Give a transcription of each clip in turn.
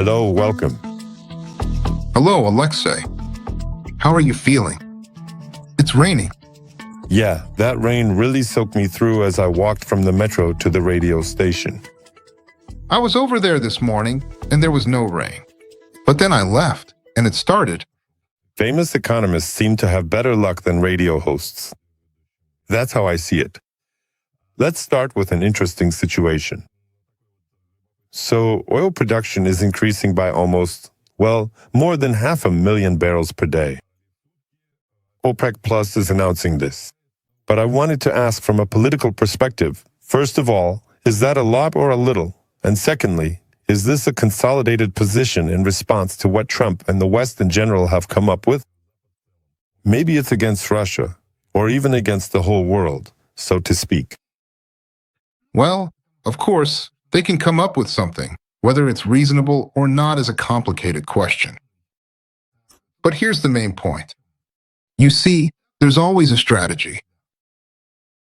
Hello, welcome. Hello, Alexei. How are you feeling? It's raining. Yeah, that rain really soaked me through as I walked from the metro to the radio station. I was over there this morning, and there was no rain. But then I left, and it started. Famous economists seem to have better luck than radio hosts. That's how I see it. Let's start with an interesting situation. So, oil production is increasing by almost, more than 500,000 barrels per day. OPEC Plus is announcing this. But I wanted to ask from a political perspective, first of all, is that a lot or a little? And secondly, is this a consolidated position in response to what Trump and the West in general have come up with? Maybe it's against Russia, or even against the whole world, so to speak. Well, of course, they can come up with something. Whether it's reasonable or not is a complicated question. But here's the main point. You see, there's always a strategy.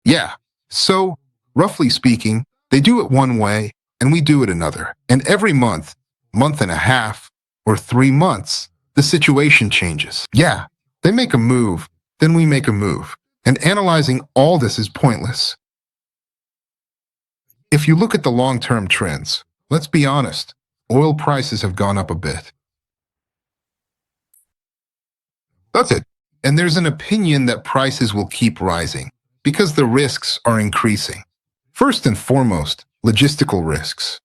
Yeah, so, roughly speaking, they do it one way, and we do it another. And every month and a half, or 3 months, the situation changes. Yeah, they make a move, then we make a move. And analyzing all this is pointless. If you look at the long-term trends, let's be honest, oil prices have gone up a bit. That's it. And there's an opinion that prices will keep rising because the risks are increasing. First and foremost, logistical risks.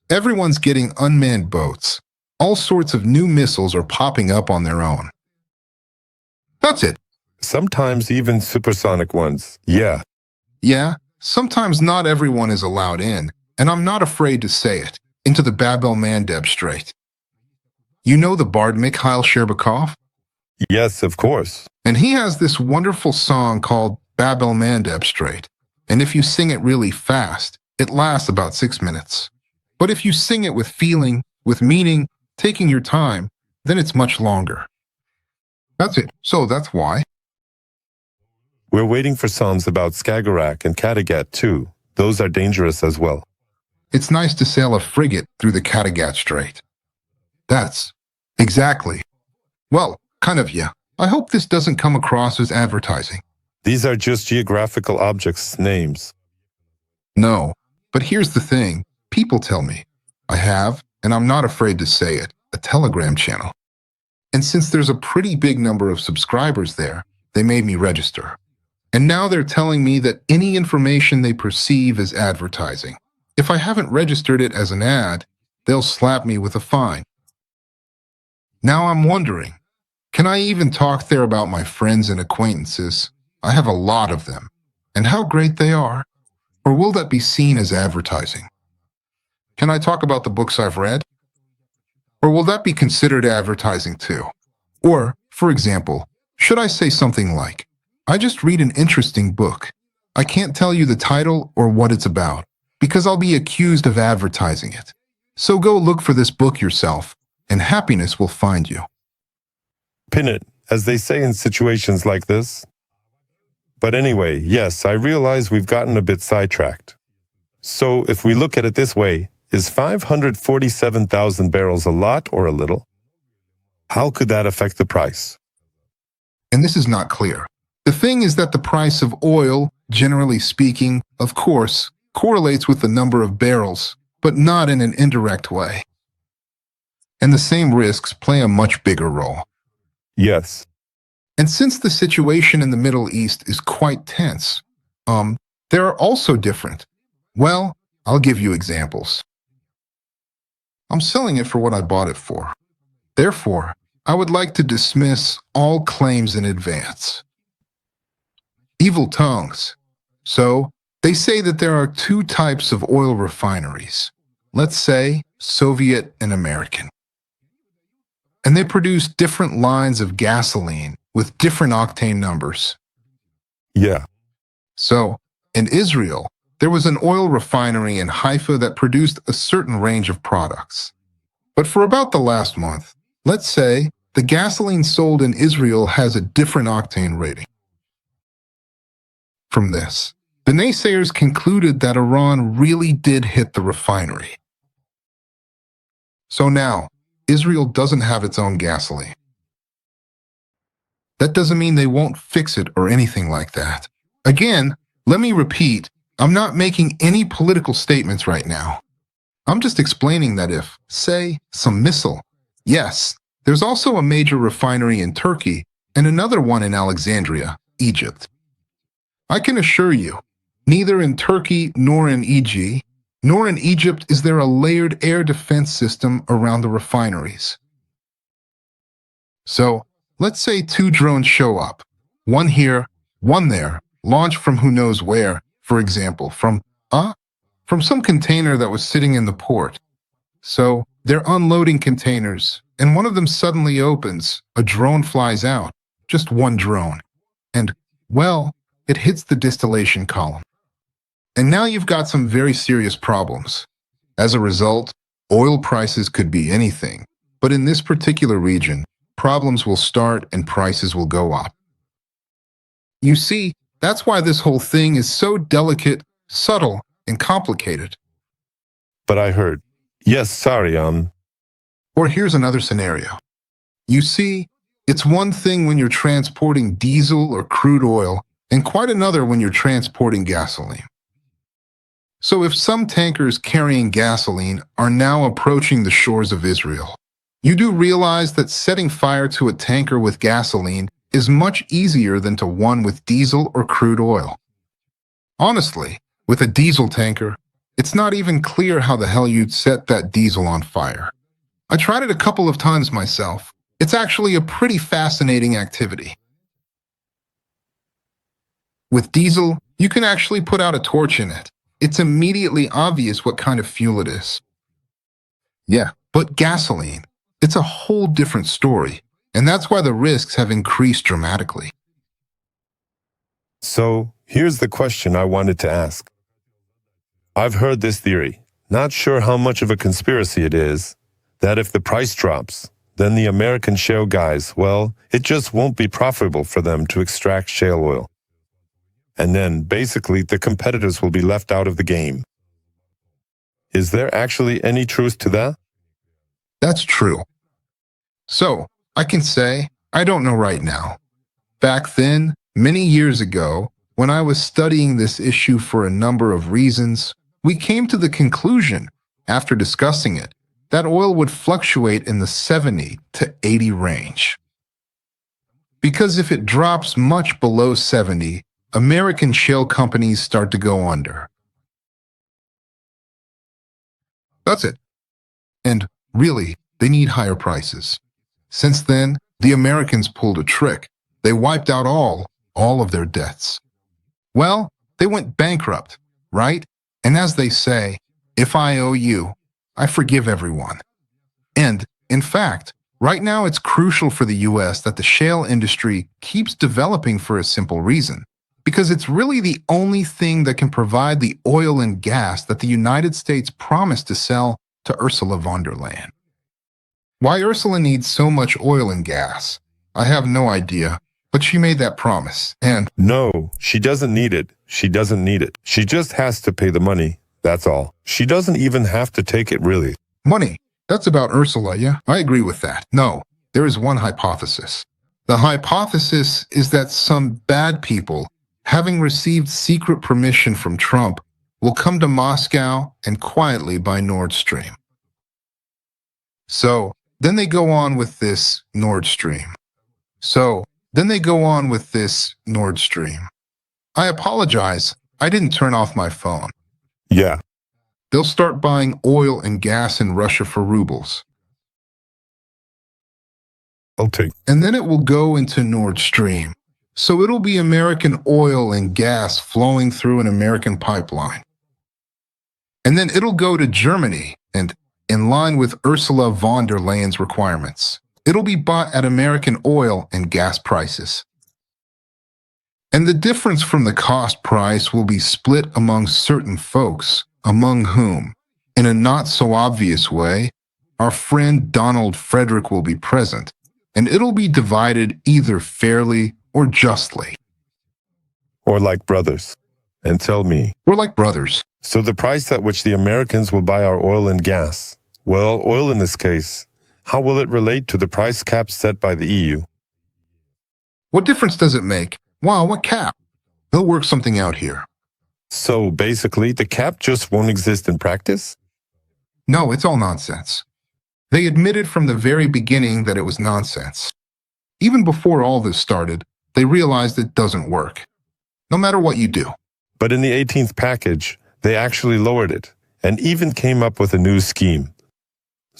Everyone's getting unmanned boats. All sorts of new missiles are popping up on their own. That's it. Sometimes even supersonic ones, yeah. Yeah, sometimes not everyone is allowed in, and I'm not afraid to say it, into the Bab el-Mandeb Strait. You know the bard Mikhail Sherbakov? Yes, of course. And he has this wonderful song called Bab el-Mandeb Strait. And if you sing it really fast, it lasts about 6 minutes. But if you sing it with feeling, with meaning, taking your time, then it's much longer. That's it. So that's why. We're waiting for songs about Skagerrak and Kattegat too. Those are dangerous as well. It's nice to sail a frigate through the Kattegat Strait. That's exactly. Well, kind of, yeah. I hope this doesn't come across as advertising. These are just geographical objects' names. No, but here's the thing. People tell me. I have, and I'm not afraid to say it, a Telegram channel. And since there's a pretty big number of subscribers there, they made me register. And now they're telling me that any information they perceive as advertising. If I haven't registered it as an ad, they'll slap me with a fine. Now I'm wondering, can I even talk there about my friends and acquaintances? I have a lot of them, and how great they are. Or will that be seen as advertising? Can I talk about the books I've read? Or will that be considered advertising too? Or, for example, should I say something like, I just read an interesting book. I can't tell you the title or what it's about, because I'll be accused of advertising it. So go look for this book yourself, and happiness will find you. Pin it, as they say in situations like this. But anyway, yes, I realize we've gotten a bit sidetracked. So if we look at it this way, is 547,000 barrels a lot or a little? How could that affect the price? And this is not clear. The thing is that the price of oil, generally speaking, of course, correlates with the number of barrels, but not in an indirect way. And the same risks play a much bigger role. Yes. And since the situation in the Middle East is quite tense, there are also different. Well, I'll give you examples. I'm selling it for what I bought it for. Therefore, I would like to dismiss all claims in advance. Evil tongues. So, they say that there are 2 types of oil refineries. Let's say Soviet and American. And they produce different lines of gasoline with different octane numbers. Yeah. So, in Israel, there was an oil refinery in Haifa that produced a certain range of products. But for about the last month, let's say the gasoline sold in Israel has a different octane rating. From this, the naysayers concluded that Iran really did hit the refinery. So now, Israel doesn't have its own gasoline. That doesn't mean they won't fix it or anything like that. Again, let me repeat, I'm not making any political statements right now. I'm just explaining that if, say, some missile, yes, there's also a major refinery in Turkey and another one in Alexandria, Egypt. I can assure you, neither in Turkey nor in EG, nor in Egypt is there a layered air defense system around the refineries. So, let's say 2 drones show up, one here, one there, launched from who knows where, for example, from some container that was sitting in the port. So, they're unloading containers, and one of them suddenly opens, a drone flies out, just one drone, and, well, it hits the distillation column. And now you've got some very serious problems. As a result, oil prices could be anything, but in this particular region, problems will start and prices will go up. You see, that's why this whole thing is so delicate, subtle, and complicated. But I heard, yes, sorry, Or here's another scenario. You see, it's one thing when you're transporting diesel or crude oil, and quite another when you're transporting gasoline. So if some tankers carrying gasoline are now approaching the shores of Israel, you do realize that setting fire to a tanker with gasoline is much easier than to one with diesel or crude oil. Honestly, with a diesel tanker, it's not even clear how the hell you'd set that diesel on fire. I tried it a couple of times myself. It's actually a pretty fascinating activity. With diesel, you can actually put out a torch in it. It's immediately obvious what kind of fuel it is. Yeah, but gasoline, it's a whole different story, and that's why the risks have increased dramatically. So here's the question I wanted to ask. I've heard this theory, not sure how much of a conspiracy it is, that if the price drops, then the American shale guys, well, it just won't be profitable for them to extract shale oil. And then, basically, the competitors will be left out of the game. Is there actually any truth to that? That's true. So, I can say, I don't know right now. Back then, many years ago, when I was studying this issue for a number of reasons, we came to the conclusion, after discussing it, that oil would fluctuate in the 70 to 80 range. Because if it drops much below 70, American shale companies start to go under. That's it. And really, they need higher prices. Since then, the Americans pulled a trick. They wiped out all of their debts. Well, they went bankrupt, right? And as they say, if I owe you, I forgive everyone. And, in fact, right now it's crucial for the US that the shale industry keeps developing for a simple reason. Because it's really the only thing that can provide the oil and gas that the United States promised to sell to Ursula von der Leyen. Why Ursula needs so much oil and gas, I have no idea, but she made that promise, and— No, she doesn't need it. She doesn't need it. She just has to pay the money, that's all. She doesn't even have to take it, really. Money. That's about Ursula, yeah? I agree with that. No, there is one hypothesis. The hypothesis is that some bad people, having received secret permission from Trump, will come to Moscow and quietly buy Nord Stream. So, then they go on with this Nord Stream. I apologize, I didn't turn off my phone. Yeah. They'll start buying oil and gas in Russia for rubles. I'll take. And then it will go into Nord Stream. So it'll be American oil and gas flowing through an American pipeline. And then it'll go to Germany, and in line with Ursula von der Leyen's requirements, it'll be bought at American oil and gas prices. And the difference from the cost price will be split among certain folks, among whom, in a not-so-obvious way, our friend Donald Frederick will be present, and it'll be divided either fairly or justly. Or like brothers. And tell me. We're like brothers. So the price at which the Americans will buy our oil and gas, Well, oil in this case, how will it relate to the price cap set by the EU? What difference does it make? Wow, what cap? They'll work something out here. So basically, the cap just won't exist in practice? No, it's all nonsense. They admitted from the very beginning that it was nonsense. Even before all this started, they realized it doesn't work. No matter what you do. But in the 18th package, they actually lowered it and even came up with a new scheme.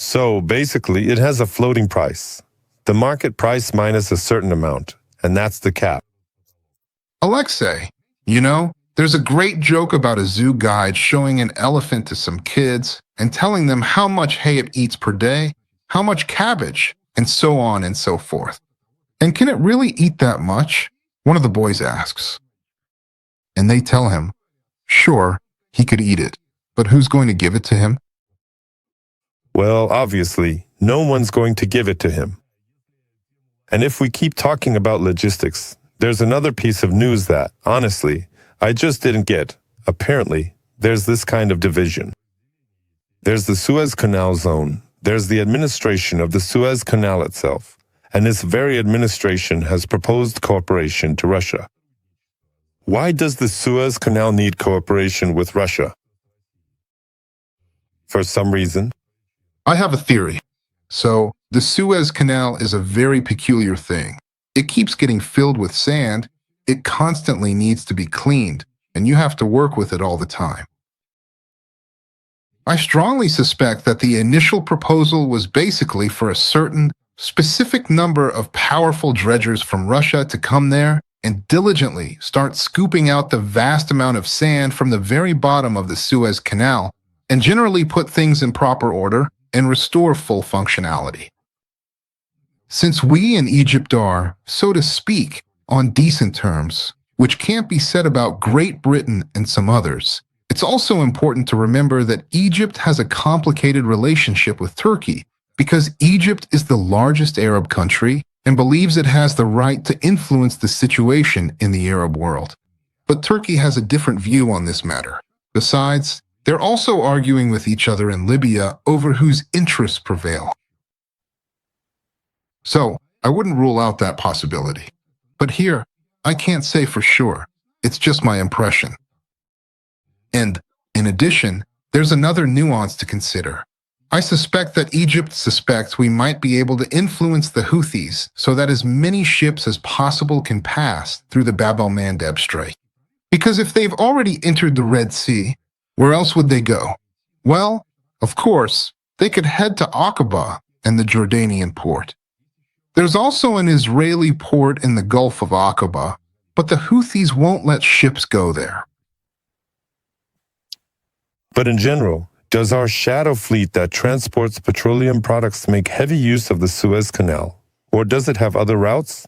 So basically, it has a floating price, the market price minus a certain amount, and that's the cap. Alexei, there's a great joke about a zoo guide showing an elephant to some kids and telling them how much hay it eats per day, how much cabbage, and so on and so forth. And can it really eat that much? One of the boys asks. And they tell him, sure, he could eat it, but who's going to give it to him? Well, obviously, no one's going to give it to him. And if we keep talking about logistics, there's another piece of news that, honestly, I just didn't get. Apparently, there's this kind of division. There's the Suez Canal zone, there's the administration of the Suez Canal itself, and this very administration has proposed cooperation to Russia. Why does the Suez Canal need cooperation with Russia? For some reason? I have a theory. So, the Suez Canal is a very peculiar thing. It keeps getting filled with sand, it constantly needs to be cleaned, and you have to work with it all the time. I strongly suspect that the initial proposal was basically for a certain, specific number of powerful dredgers from Russia to come there and diligently start scooping out the vast amount of sand from the very bottom of the Suez Canal and generally put things in proper order and restore full functionality. Since we in Egypt are, so to speak, on decent terms, which can't be said about Great Britain and some others, it's also important to remember that Egypt has a complicated relationship with Turkey because Egypt is the largest Arab country and believes it has the right to influence the situation in the Arab world. But Turkey has a different view on this matter. Besides, they're also arguing with each other in Libya over whose interests prevail. So, I wouldn't rule out that possibility. But here, I can't say for sure. It's just my impression. And, in addition, there's another nuance to consider. I suspect that Egypt suspects we might be able to influence the Houthis so that as many ships as possible can pass through the Bab el-Mandeb Strait. Because if they've already entered the Red Sea, where else would they go? Well, of course, they could head to Aqaba and the Jordanian port. There's also an Israeli port in the Gulf of Aqaba, but the Houthis won't let ships go there. But in general, does our shadow fleet that transports petroleum products make heavy use of the Suez Canal? Or does it have other routes?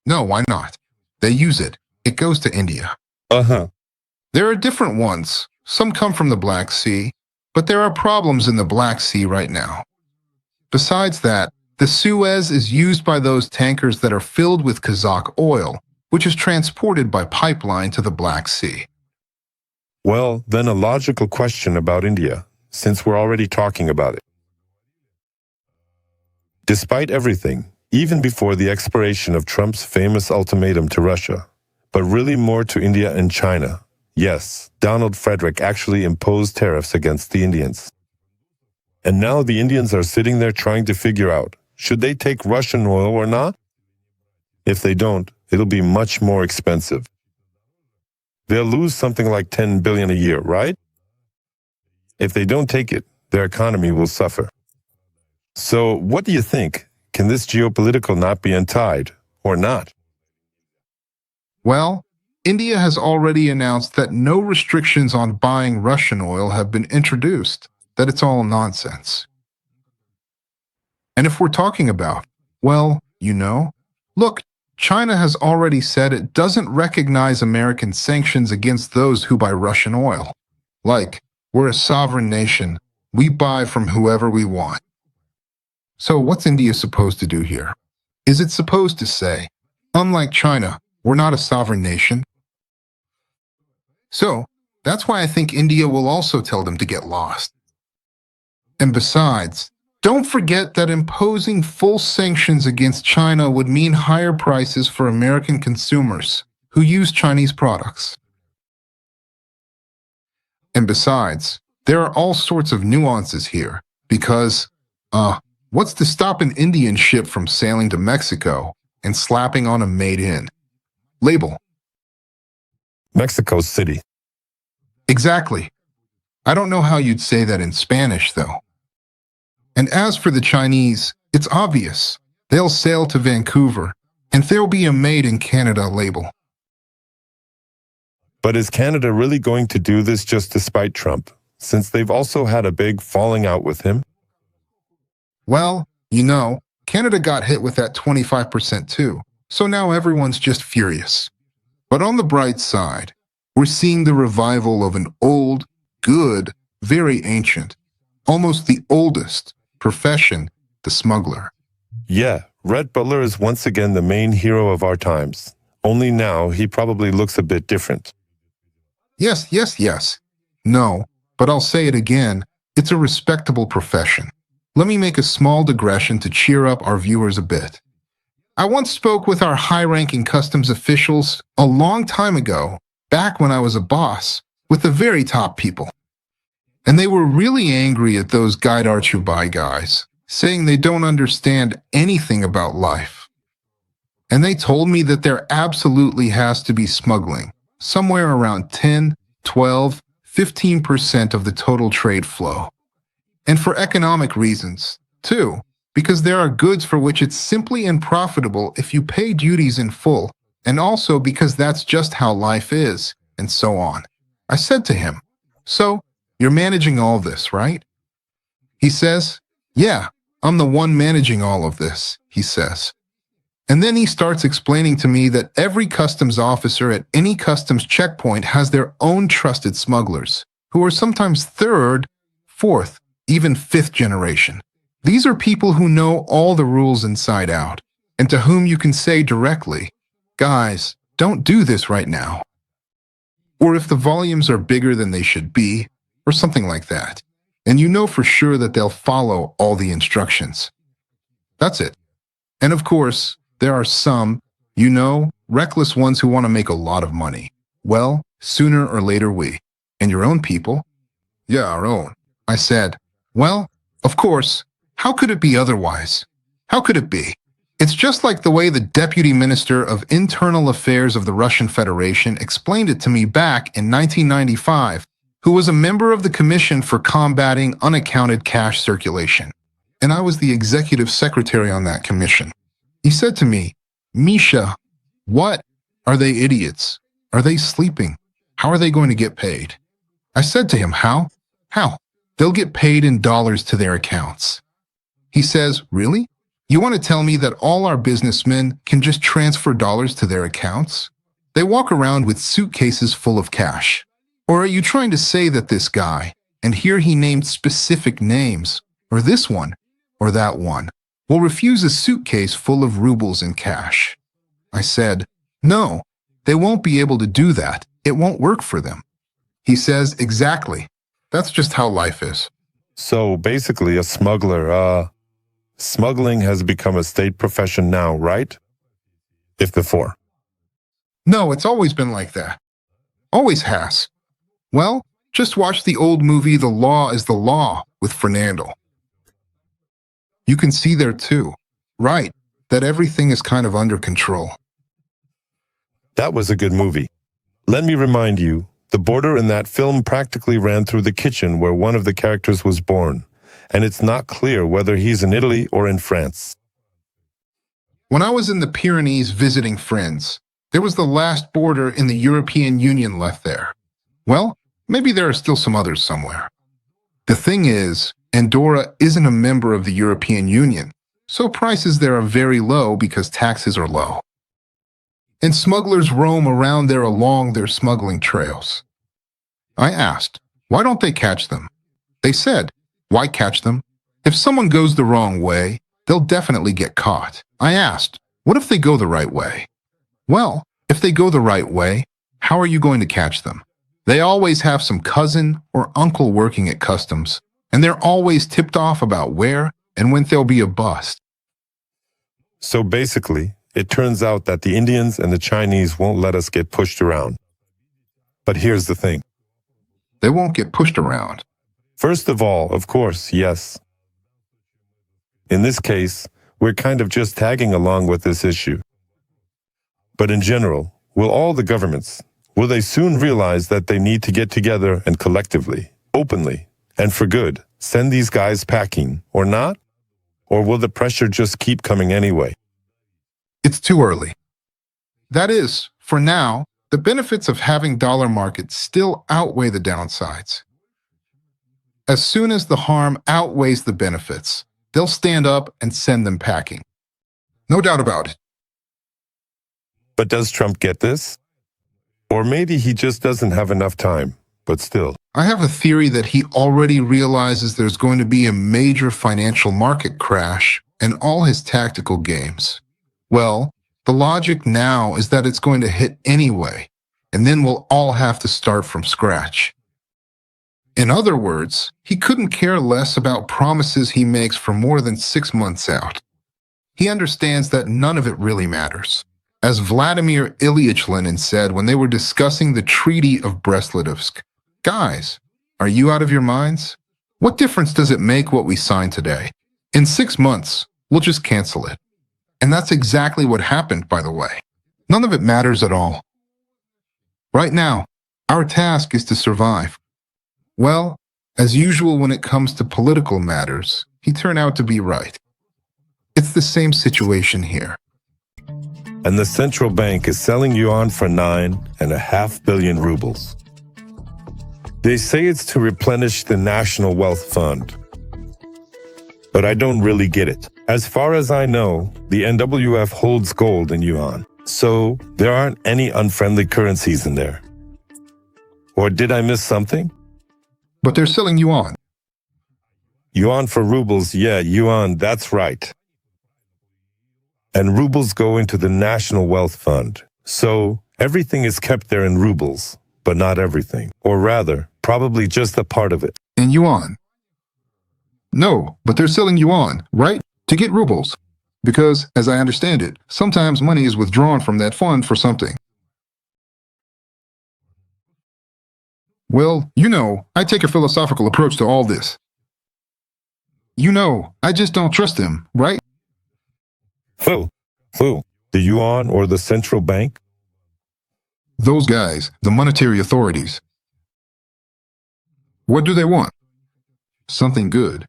No, why not? They use it. It goes to India. There are different ones. Some come from the Black Sea, but there are problems in the Black Sea right now. Besides that, the Suez is used by those tankers that are filled with Kazakh oil, which is transported by pipeline to the Black Sea. Well, then a logical question about India, since we're already talking about it. Despite everything, even before the expiration of Trump's famous ultimatum to Russia, but really more to India and China, yes, Donald Frederick actually imposed tariffs against the Indians. And now the Indians are sitting there trying to figure out, should they take Russian oil or not? If they don't, it'll be much more expensive. They'll lose something like $10 billion a year, right? If they don't take it, their economy will suffer. So what do you think? Can this geopolitical knot be untied or not? Well, India has already announced that no restrictions on buying Russian oil have been introduced, that it's all nonsense. And if we're talking about, well, look, China has already said it doesn't recognize American sanctions against those who buy Russian oil. Like, we're a sovereign nation, we buy from whoever we want. So what's India supposed to do here? Is it supposed to say, unlike China, we're not a sovereign nation? So, that's why I think India will also tell them to get lost. And besides, don't forget that imposing full sanctions against China would mean higher prices for American consumers who use Chinese products. And besides, there are all sorts of nuances here because, what's to stop an Indian ship from sailing to Mexico and slapping on a Made In label? Mexico City. Exactly. I don't know how you'd say that in Spanish, though. And as for the Chinese, it's obvious. They'll sail to Vancouver, and there'll be a Made in Canada label. But is Canada really going to do this just to spite Trump, since they've also had a big falling out with him? Well, Canada got hit with that 25% too, so now everyone's just furious. But on the bright side, we're seeing the revival of an old, good, very ancient, almost the oldest profession, the smuggler. Yeah, Rhett Butler is once again the main hero of our times. Only now he probably looks a bit different. Yes. No, but I'll say it again, it's a respectable profession. Let me make a small digression to cheer up our viewers a bit. I once spoke with our high-ranking customs officials a long time ago, back when I was a boss, with the very top people. And they were really angry at those Guide Archer Buy guys, saying they don't understand anything about life. And they told me that there absolutely has to be smuggling, somewhere around 10, 12, 15% of the total trade flow. And for economic reasons, too, because there are goods for which it's simply unprofitable if you pay duties in full, and also because that's just how life is, and so on. I said to him, "So, you're managing all this, right?" He says, "Yeah, I'm the one managing all of this," he says. And then he starts explaining to me that every customs officer at any customs checkpoint has their own trusted smugglers, who are sometimes third, fourth, even fifth generation. These are people who know all the rules inside out, and to whom you can say directly, "Guys, don't do this right now." Or if the volumes are bigger than they should be, or something like that, and you know for sure that they'll follow all the instructions. That's it. And of course, there are some, reckless ones who want to make a lot of money. Well, sooner or later we, and your own people. Yeah, our own. I said, well, of course, how could it be otherwise? How could it be? It's just like the way the Deputy Minister of Internal Affairs of the Russian Federation explained it to me back in 1995, who was a member of the Commission for Combating Unaccounted Cash Circulation. And I was the executive secretary on that commission. He said to me, "Misha, what? Are they idiots? Are they sleeping? How are they going to get paid?" I said to him, How? They'll get paid in dollars to their accounts. He says, "Really? You want to tell me that all our businessmen can just transfer dollars to their accounts? They walk around with suitcases full of cash. Or are you trying to say that this guy," and here he named specific names, "or this one, or that one, will refuse a suitcase full of rubles in cash?" I said, "No, they won't be able to do that. It won't work for them." He says, "Exactly. That's just how life is." So basically a smuggler, smuggling has become a state profession now, right? If before. No, it's always been like that. Always has. Well, just watch the old movie The Law is the Law with Fernando. You can see there too, right, that everything is kind of under control. That was a good movie. Let me remind you, the border in that film practically ran through the kitchen where one of the characters was born, and it's not clear whether he's in Italy or in France. When I was in the Pyrenees visiting friends, there was the last border in the European Union left there. Well, maybe there are still some others somewhere. The thing is, Andorra isn't a member of the European Union, so prices there are very low because taxes are low. And smugglers roam around there along their smuggling trails. I asked, why don't they catch them? They said, why catch them? If someone goes the wrong way, they'll definitely get caught. I asked, what if they go the right way? Well, if they go the right way, how are you going to catch them? They always have some cousin or uncle working at customs, And they're always tipped off about where and when there'll be a bust. So basically, it turns out that the Indians and the Chinese won't let us get pushed around. But here's the thing. They won't get pushed around. First of all, of course, yes. In this case, we're kind of just tagging along with this issue. But in general, will all the governments, will they soon realize that they need to get together and collectively, openly, and for good, send these guys packing, or not? Or will the pressure just keep coming anyway? It's too early. That is, for now, the benefits of having dollar markets still outweigh the downsides. As soon as the harm outweighs the benefits, they'll stand up and send them packing. No doubt about it. But does Trump get this? Or maybe he just doesn't have enough time, but still. I have a theory that he already realizes there's going to be a major financial market crash in all his tactical games. Well, the logic now is that it's going to hit anyway, and then we'll all have to start from scratch. In other words, he couldn't care less about promises he makes for more than 6 months out. He understands that none of it really matters. As Vladimir Ilyich Lenin said when they were discussing the Treaty of Brest-Litovsk, "Guys, are you out of your minds? What difference does it make what we sign today? In 6 months, we'll just cancel it." And that's exactly what happened, by the way. None of it matters at all. Right now, our task is to survive. Well, as usual when it comes to political matters, he turned out to be right. It's the same situation here. And the central bank is selling yuan for 9.5 billion rubles. They say it's to replenish the National Wealth Fund. But I don't really get it. As far as I know, the NWF holds gold in yuan, so there aren't any unfriendly currencies in there. Or did I miss something? But they're selling yuan. Yuan for rubles, yeah, yuan, that's right. And rubles go into the National Wealth Fund. So everything is kept there in rubles, but not everything. Or rather, probably just a part of it. In yuan. No, but they're selling yuan, right? To get rubles. Because, as I understand it, sometimes money is withdrawn from that fund for something. Well, I take a philosophical approach to all this. I just don't trust them, right? Who? The yuan or the central bank? Those guys, the monetary authorities. What do they want? Something good.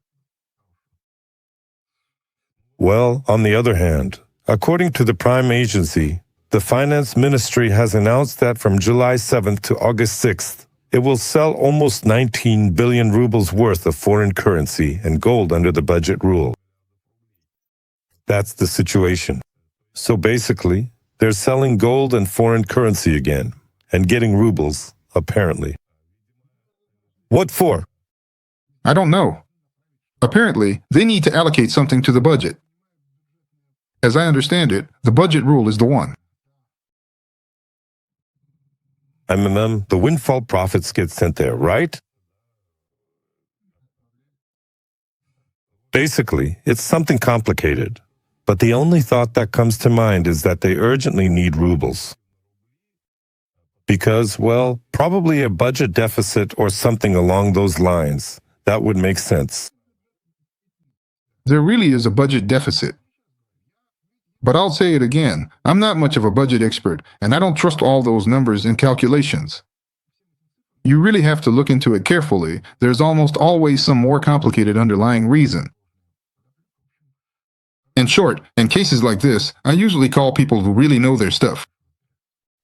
Well, on the other hand, according to the Prime Agency, the Finance Ministry has announced that from July 7th to August 6th, it will sell almost 19 billion rubles worth of foreign currency and gold under the budget rule. That's the situation. So basically, they're selling gold and foreign currency again, and getting rubles, apparently. What for? I don't know. Apparently, they need to allocate something to the budget. As I understand it, the budget rule is the one. The windfall profits get sent there, right? Basically, it's something complicated. But the only thought that comes to mind is that they urgently need rubles. Because, well, probably a budget deficit or something along those lines. That would make sense. There really is a budget deficit. But I'll say it again, I'm not much of a budget expert, and I don't trust all those numbers and calculations. You really have to look into it carefully. There's almost always some more complicated underlying reason. In short, in cases like this, I usually call people who really know their stuff.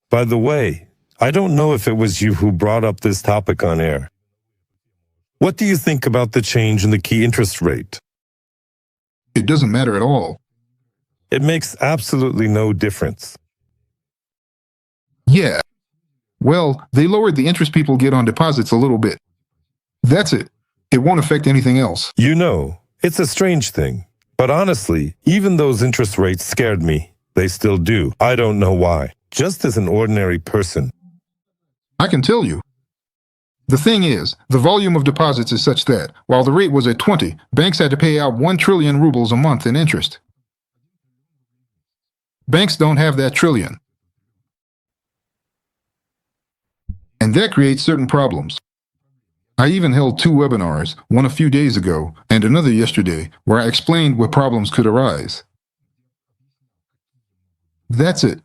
By the way, I don't know if it was you who brought up this topic on air. What do you think about the change in the key interest rate? It doesn't matter at all. It makes absolutely no difference. Yeah. Well, they lowered the interest people get on deposits a little bit. That's it. It won't affect anything else. It's a strange thing. But honestly, even those interest rates scared me. They still do. I don't know why. Just as an ordinary person. I can tell you. The thing is, the volume of deposits is such that, while the rate was at 20, banks had to pay out 1 trillion rubles a month in interest. Banks don't have that trillion. And that creates certain problems. I even held 2 webinars, one a few days ago and another yesterday, where I explained what problems could arise. That's it.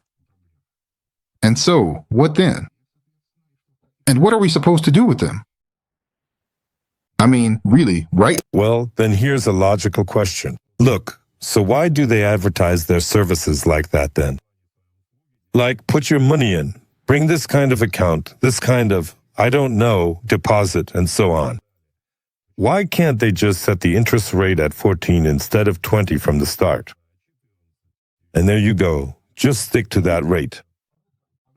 And so, what then? And what are we supposed to do with them? I mean, really, right? Well, then here's a logical question. Look, so why do they advertise their services like that then? Like, put your money in, bring this kind of account, this kind of, I don't know, deposit, and so on. Why can't they just set the interest rate at 14 instead of 20 from the start? And there you go, just stick to that rate.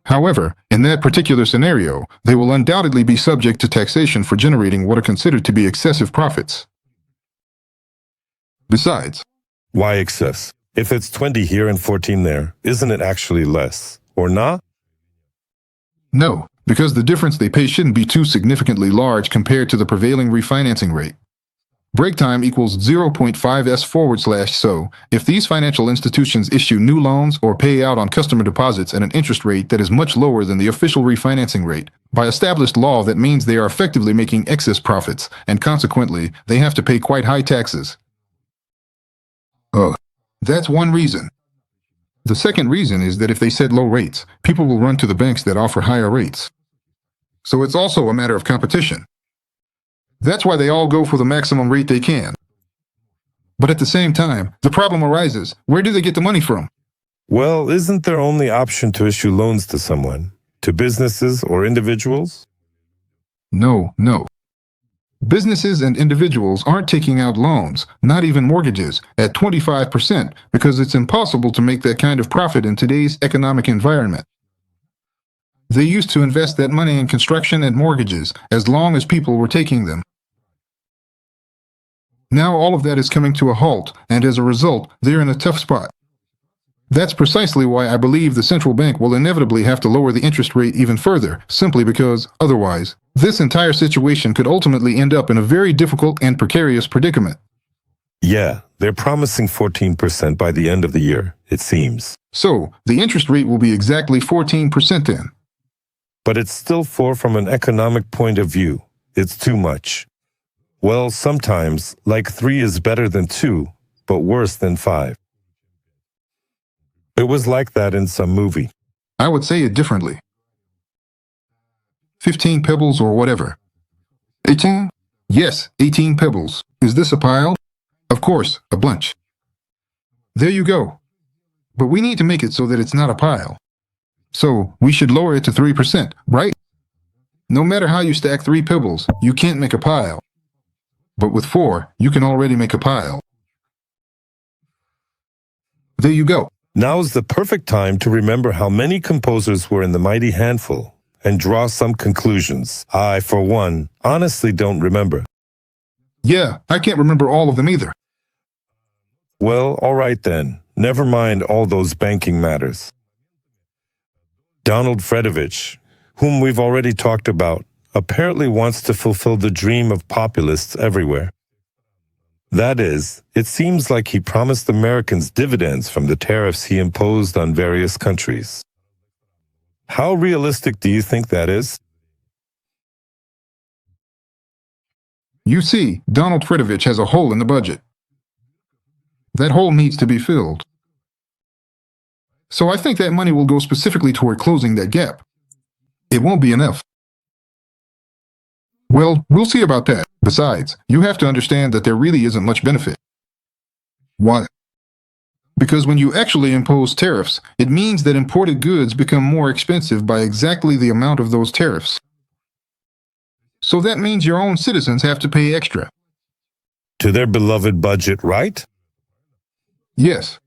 However, in that particular scenario, they will undoubtedly be subject to taxation for generating what are considered to be excessive profits. Besides, Why excess? If it's 20 here and 14 there, isn't it actually less, or not? no, because the difference they pay shouldn't be too significantly large compared to the prevailing refinancing rate. Break time equals 0.5s/. So, if these financial institutions issue new loans or pay out on customer deposits at an interest rate that is much lower than the official refinancing rate, by established law that means they are effectively making excess profits, and consequently, they have to pay quite high taxes. That's one reason. The second reason is that if they set low rates, people will run to the banks that offer higher rates. So it's also a matter of competition. That's why they all go for the maximum rate they can. But at the same time, the problem arises. Where do they get the money from? Well, isn't their only option to issue loans to someone? To businesses or individuals? No. Businesses and individuals aren't taking out loans, not even mortgages, at 25% because it's impossible to make that kind of profit in today's economic environment. They used to invest that money in construction and mortgages as long as people were taking them. Now all of that is coming to a halt, and as a result, they're in a tough spot. That's precisely why I believe the central bank will inevitably have to lower the interest rate even further, simply because, otherwise, this entire situation could ultimately end up in a very difficult and precarious predicament. Yeah, they're promising 14% by the end of the year, it seems. So, the interest rate will be exactly 14% then. But it's still 4 from an economic point of view. It's too much. Well, sometimes, like 3 is better than 2, but worse than 5. It was like that in some movie. I would say it differently. 15 pebbles or whatever. 18? Yes, 18 pebbles. Is this a pile? Of course, a bunch. There you go. But we need to make it so that it's not a pile. So, we should lower it to 3%, right? No matter how you stack 3 pebbles, you can't make a pile. But with 4, you can already make a pile. There you go. Now's the perfect time to remember how many composers were in the mighty handful and draw some conclusions. I, for one, honestly don't remember. Yeah, I can't remember all of them either. Well, all right then. Never mind all those banking matters. Donald Fredovich, whom we've already talked about, apparently wants to fulfill the dream of populists everywhere. That is, it seems like he promised Americans dividends from the tariffs he imposed on various countries. How realistic do you think that is? You see, Donald Fredovich has a hole in the budget. That hole needs to be filled. So I think that money will go specifically toward closing that gap. It won't be enough. Well, we'll see about that. Besides, you have to understand that there really isn't much benefit. Why? Because when you actually impose tariffs, it means that imported goods become more expensive by exactly the amount of those tariffs. So that means your own citizens have to pay extra. To their beloved budget, right? Yes.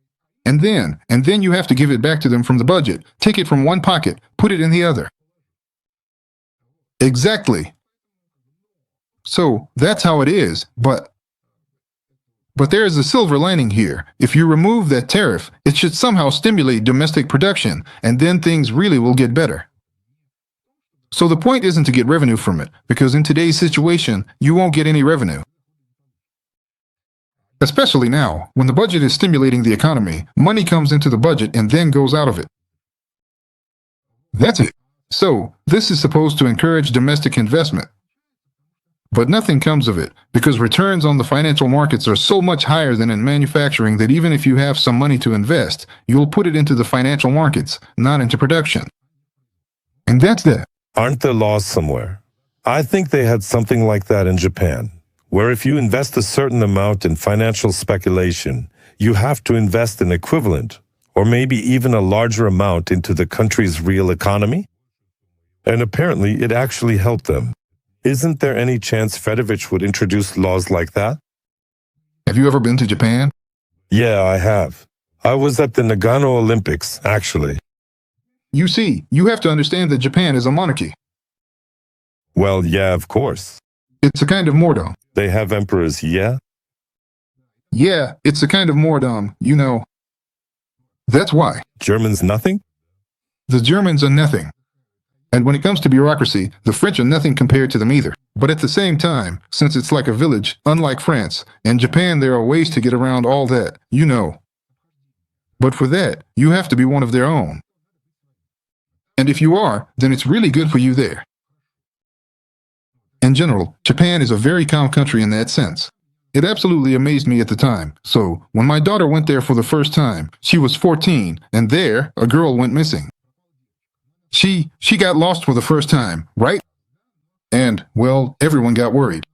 And then you have to give it back to them from the budget. Take it from one pocket, put it in the other. Exactly. So that's how it is, but there is a silver lining here. If you remove that tariff, it should somehow stimulate domestic production, and then things really will get better. So the point isn't to get revenue from it, because in today's situation, you won't get any revenue. Especially now, when the budget is stimulating the economy, money comes into the budget and then goes out of it. That's it. So, this is supposed to encourage domestic investment. But nothing comes of it, because returns on the financial markets are so much higher than in manufacturing that even if you have some money to invest, you'll put it into the financial markets, not into production. And that's that. Aren't there laws somewhere? I think they had something like that in Japan, where if you invest a certain amount in financial speculation, you have to invest an equivalent, or maybe even a larger amount into the country's real economy? And apparently it actually helped them. Isn't there any chance Fedovich would introduce laws like that? Have you ever been to Japan? Yeah, I have. I was at the Nagano Olympics, actually. You see, you have to understand that Japan is a monarchy. Well, yeah, of course. It's a kind of mordom. They have emperors, yeah? Yeah, it's a kind of mordom, you know. That's why. Germans nothing? The Germans are nothing. And when it comes to bureaucracy, the French are nothing compared to them either. But at the same time, since it's like a village, unlike France, and Japan, there are ways to get around all that, you know. But for that, you have to be one of their own. And if you are, then it's really good for you there. In general, Japan is a very calm country in that sense. It absolutely amazed me at the time. So, when my daughter went there for the first time, she was 14, and there, a girl went missing. She got lost for the first time, right? And, well, everyone got worried.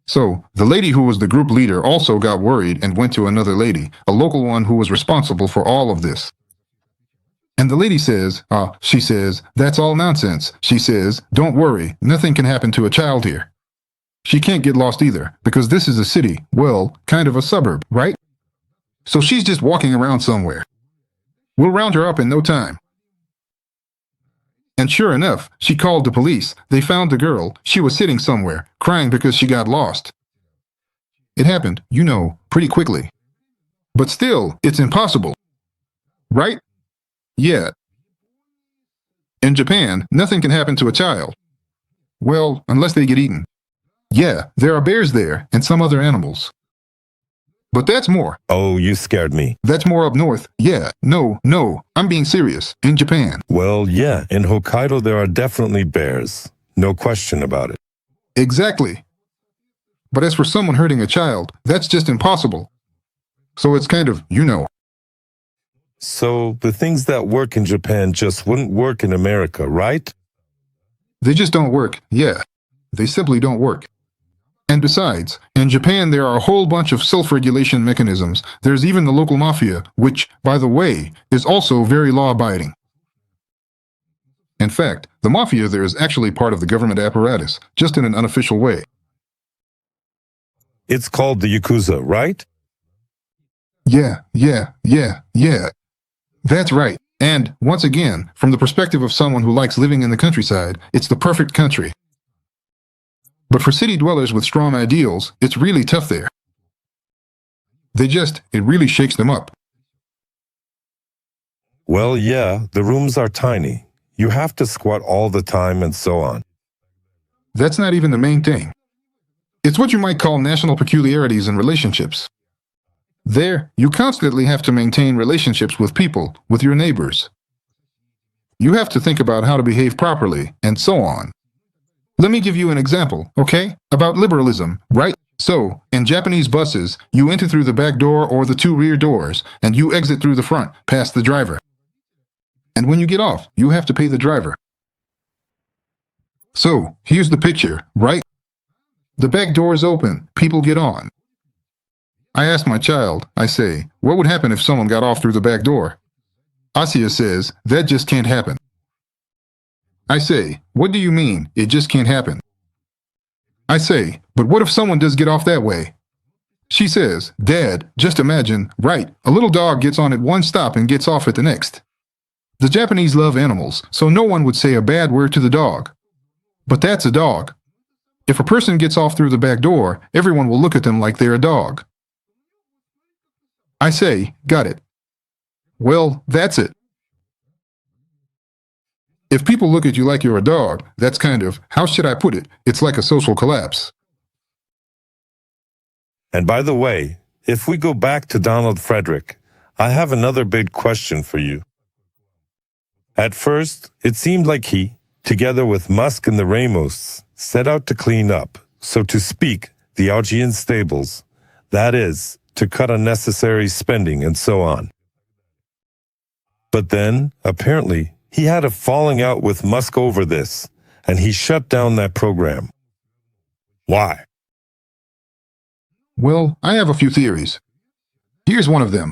So, the lady who was the group leader also got worried and went to another lady, a local one who was responsible for all of this. And the lady says, she says, that's all nonsense. She says, don't worry, nothing can happen to a child here. She can't get lost either, because this is a city, well, kind of a suburb, right? So she's just walking around somewhere. We'll round her up in no time. And sure enough, she called the police. They found the girl. She was sitting somewhere, crying because she got lost. It happened, you know, pretty quickly. But still, it's impossible. Right? Yeah. In Japan, nothing can happen to a child. Well, unless they get eaten. Yeah, there are bears there, and some other animals. But that's more. Oh, you scared me. That's more up north. Yeah, no, I'm being serious. In Japan. Well, yeah, in Hokkaido there are definitely bears. No question about it. Exactly. But as for someone hurting a child, that's just impossible. So it's kind of, you know. So the things that work in Japan just wouldn't work in America, right? They just don't work, yeah. They simply don't work. And besides, in Japan there are a whole bunch of self-regulation mechanisms. There's even the local mafia, which, by the way, is also very law-abiding. In fact, the mafia there is actually part of the government apparatus, just in an unofficial way. It's called the Yakuza, right? Yeah. That's right. And, once again, from the perspective of someone who likes living in the countryside, it's the perfect country. But for city dwellers with strong ideals, it's really tough there. It really shakes them up. Well, yeah, the rooms are tiny. You have to squat all the time and so on. That's not even the main thing. It's what you might call national peculiarities in relationships. There, you constantly have to maintain relationships with people, with your neighbors. You have to think about how to behave properly, and so on. Let me give you an example, okay? About liberalism, right? So, in Japanese buses, you enter through the back door or the two rear doors, and you exit through the front, past the driver. And when you get off, you have to pay the driver. So, here's the picture, right? The back door is open, people get on. I ask my child, I say, what would happen if someone got off through the back door? Asya says, that just can't happen. I say, what do you mean, it just can't happen? I say, but what if someone does get off that way? She says, Dad, just imagine, right, a little dog gets on at one stop and gets off at the next. The Japanese love animals, so no one would say a bad word to the dog. But that's a dog. If a person gets off through the back door, everyone will look at them like they're a dog. I say, got it. Well, that's it. If people look at you like you're a dog, that's kind of, how should I put it? It's like a social collapse. And by the way, if we go back to Donald Frederick, I have another big question for you. At first, it seemed like he, together with Musk and the Ramos, set out to clean up, so to speak, the Augean stables. That is, to cut unnecessary spending and so on. But then, apparently, he had a falling out with Musk over this, and he shut down that program. Why? Well, I have a few theories. Here's one of them.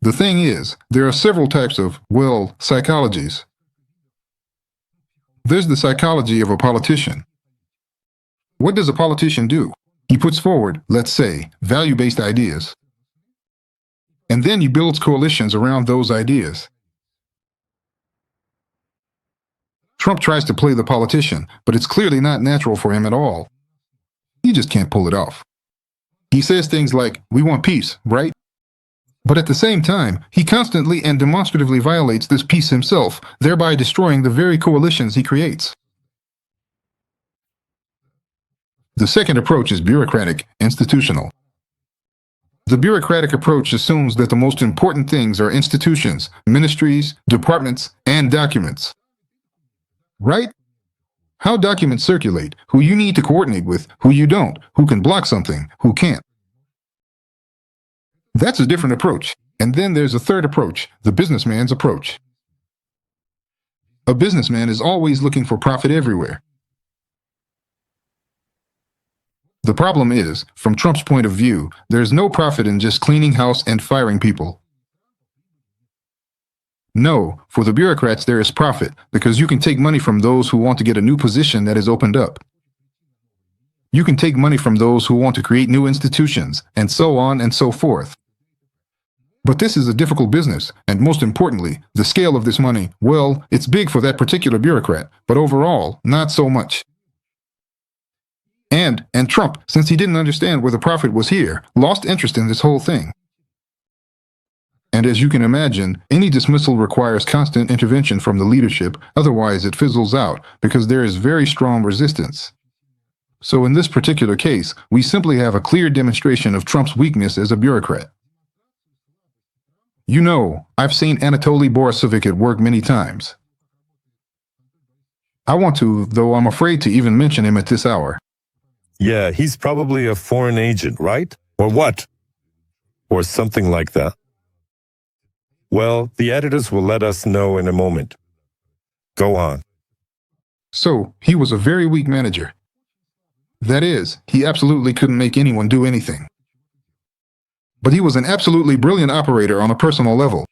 The thing is, there are several types of, well, psychologies. There's the psychology of a politician. What does a politician do? He puts forward, let's say, value-based ideas. And then he builds coalitions around those ideas. Trump tries to play the politician, but it's clearly not natural for him at all. He just can't pull it off. He says things like, we want peace, right? But at the same time, he constantly and demonstratively violates this peace himself, thereby destroying the very coalitions he creates. The second approach is bureaucratic, institutional. The bureaucratic approach assumes that the most important things are institutions, ministries, departments, and documents. Right? How documents circulate, who you need to coordinate with, who you don't, who can block something, who can't. That's a different approach. And then there's a third approach, the businessman's approach. A businessman is always looking for profit everywhere. The problem is, from Trump's point of view, there's no profit in just cleaning house and firing people. No, for the bureaucrats there is profit, because you can take money from those who want to get a new position that is opened up. You can take money from those who want to create new institutions, and so on and so forth. But this is a difficult business, and most importantly, the scale of this money, well, it's big for that particular bureaucrat, but overall, not so much. And Trump, since he didn't understand where the profit was here, lost interest in this whole thing. And as you can imagine, any dismissal requires constant intervention from the leadership, otherwise it fizzles out, because there is very strong resistance. So in this particular case, we simply have a clear demonstration of Trump's weakness as a bureaucrat. You know, I've seen Anatoly Borisovich at work many times. I want to, though I'm afraid to even mention him at this hour. Yeah, he's probably a foreign agent, right? Or what? Or something like that. Well, the editors will let us know in a moment. Go on. So, he was a very weak manager. That is, he absolutely couldn't make anyone do anything. But he was an absolutely brilliant operator on a personal level.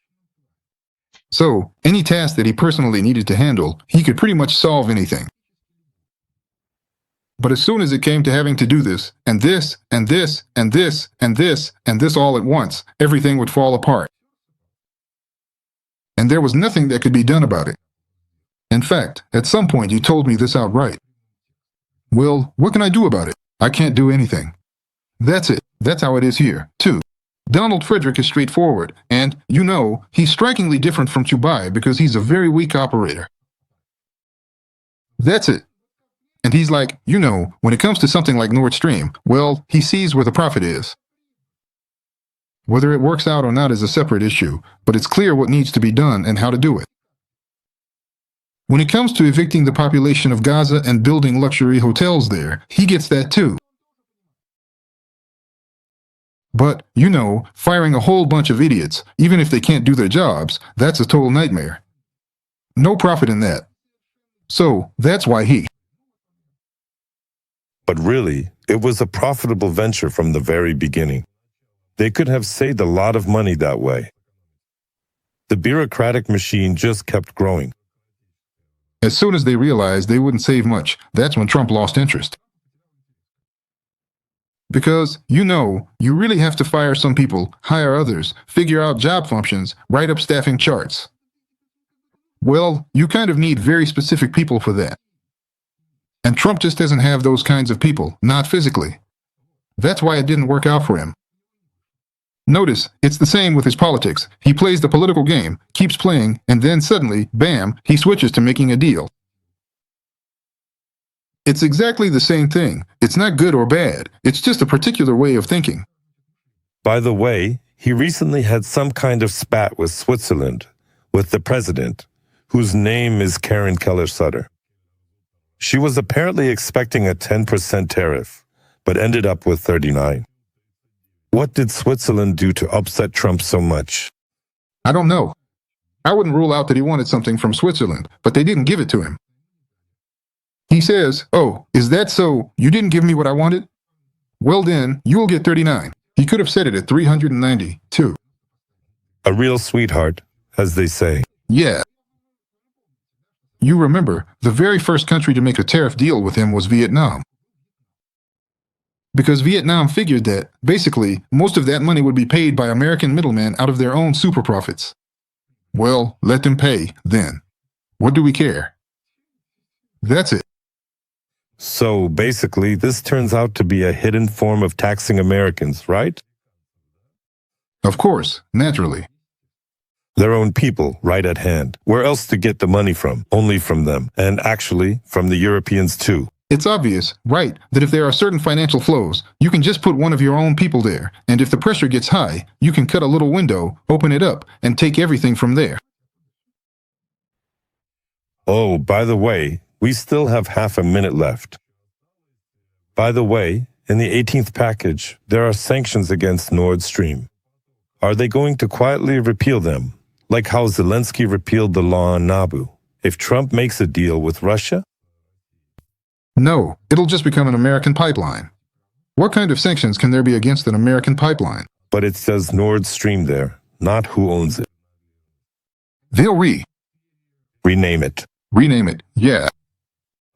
So, any task that he personally needed to handle, he could pretty much solve anything. But as soon as it came to having to do this, and this, and this, and this, and this, and this all at once, everything would fall apart. And there was nothing that could be done about it. In fact, at some point you told me this outright. Well, what can I do about it? I can't do anything. That's it. That's how it is here, too. Donald Frederick is straightforward, and, you know, he's strikingly different from Chubai because he's a very weak operator. That's it. And he's like, you know, when it comes to something like Nord Stream, well, he sees where the profit is. Whether it works out or not is a separate issue, but it's clear what needs to be done and how to do it. When it comes to evicting the population of Gaza and building luxury hotels there, he gets that too. But, you know, firing a whole bunch of idiots, even if they can't do their jobs, that's a total nightmare. No profit in that. So, that's why he. But really, it was a profitable venture from the very beginning. They could have saved a lot of money that way. The bureaucratic machine just kept growing. As soon as they realized they wouldn't save much, that's when Trump lost interest. Because, you know, you really have to fire some people, hire others, figure out job functions, write up staffing charts. Well, you kind of need very specific people for that. And Trump just doesn't have those kinds of people, not physically. That's why it didn't work out for him. Notice, it's the same with his politics. He plays the political game, keeps playing, and then suddenly, bam, he switches to making a deal. It's exactly the same thing. It's not good or bad. It's just a particular way of thinking. By the way, he recently had some kind of spat with Switzerland, with the president, whose name is Karen Keller-Sutter. She was apparently expecting a 10% tariff, but ended up with 39%. What did Switzerland do to upset Trump so much? I don't know. I wouldn't rule out that he wanted something from Switzerland, but they didn't give it to him. He says, "Oh, is that so? You didn't give me what I wanted? Well then, you will get 39. He could have said it at 390, too. A real sweetheart, as they say. Yeah. You remember, the very first country to make a tariff deal with him was Vietnam. Because Vietnam figured that, basically, most of that money would be paid by American middlemen out of their own super profits. Well, let them pay, then. What do we care? That's it. So basically, this turns out to be a hidden form of taxing Americans, right? Of course, naturally. Their own people, right at hand. Where else to get the money from? Only from them. And actually, from the Europeans too. It's obvious, right, that if there are certain financial flows, you can just put one of your own people there, and if the pressure gets high, you can cut a little window, open it up, and take everything from there. Oh, by the way, we still have half a minute left. By the way, in the 18th package, there are sanctions against Nord Stream. Are they going to quietly repeal them, like how Zelensky repealed the law on Nabu, if Trump makes a deal with Russia? No, it'll just become an American pipeline. What kind of sanctions can there be against an American pipeline? But it says Nord Stream there, not who owns it. They'll Rename it. rename it, yeah.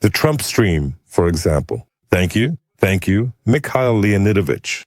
The Trump Stream, for example. Thank you, Mikhail Leonidovich.